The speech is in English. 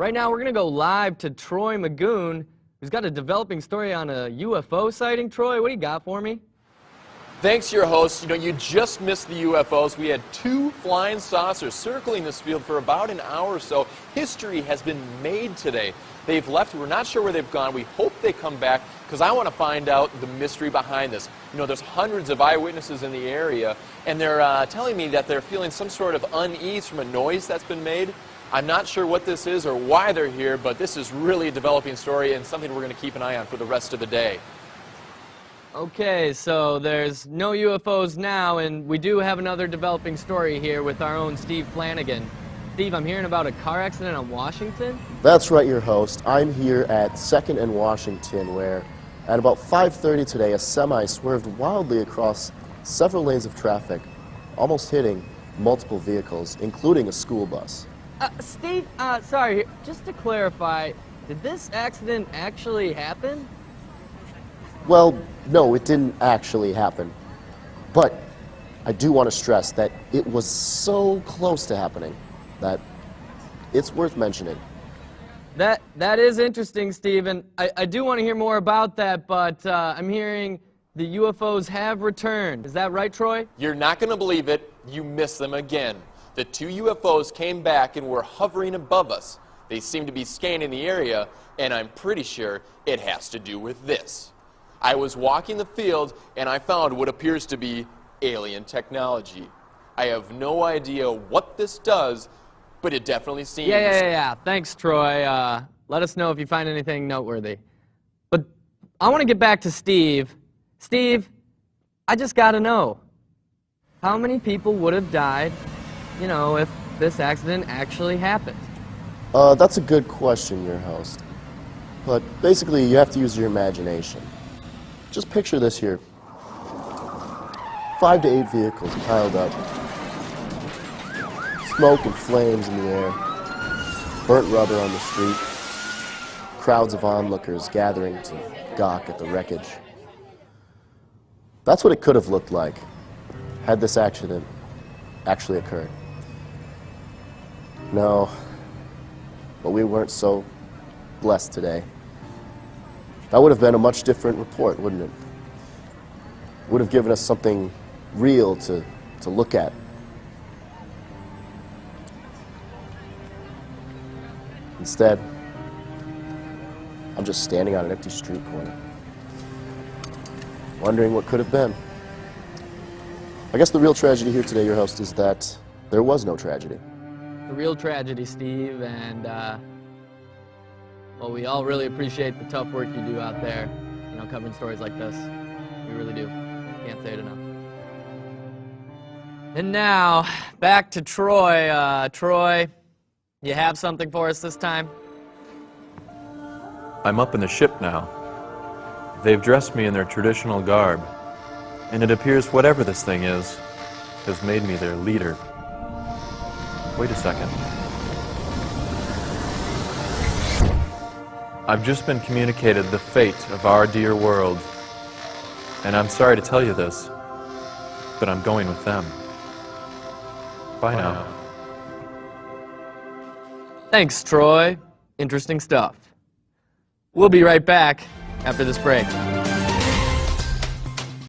Right now, we're going to go live to Troy Magoon, who's got a developing story on a UFO sighting. Troy, what do you got for me? Thanks, your host. You just missed the UFOs. We had 2 flying saucers circling this field for about an hour or so. History has been made today. They've left. We're not sure where they've gone. We hope they come back because I want to find out the mystery behind this. There's hundreds of eyewitnesses in the area, and they're telling me that they're feeling some sort of unease from a noise that's been made. I'm not sure what this is or why they're here, but this is really a developing story and something we're going to keep an eye on for the rest of the day. Okay, so there's no UFOs now, and we do have another developing story here with our own Steve Flanagan. Steve, I'm hearing about a car accident on Washington? That's right, your host. I'm here at 2nd and Washington, where at about 5:30 today, a semi swerved wildly across several lanes of traffic, almost hitting multiple vehicles, including a school bus. Steve, sorry, just to clarify, did this accident actually happen? Well, no, it didn't actually happen. But I do want to stress that it was so close to happening that it's worth mentioning. That is interesting, Steve, and I do want to hear more about that, but I'm hearing the UFOs have returned. Is that right, Troy? You're not going to believe it. You missed them again. The 2 UFOs came back and were hovering above us. They seem to be scanning the area, and I'm pretty sure it has to do with this. I was walking the field, and I found what appears to be alien technology. I have no idea what this does, but it definitely seems... Yeah. Thanks, Troy. Let us know if you find anything noteworthy. But I want to get back to Steve. Steve, I just got to know, how many people would have died, if this accident actually happened? That's a good question, your host. But basically, you have to use your imagination. Just picture this here. 5 to 8 vehicles piled up. Smoke and flames in the air. Burnt rubber on the street. Crowds of onlookers gathering to gawk at the wreckage. That's what it could have looked like had this accident actually occurred. No, but we weren't so blessed today. That would have been a much different report, wouldn't it? Would have given us something real to look at. Instead, I'm just standing on an empty street corner, wondering what could have been. I guess the real tragedy here today, your host, is that there was no tragedy. The real tragedy, Steve, and well, we all really appreciate the tough work you do out there, covering stories like this. We really do. Can't say it enough. And now, back to Troy. Troy, you have something for us this time? I'm up in the ship now. They've dressed me in their traditional garb, and it appears whatever this thing is has made me their leader. Wait a second. I've just been communicated the fate of our dear world, and I'm sorry to tell you this, but I'm going with them. Bye now. Thanks, Troy. Interesting stuff. We'll be right back after this break.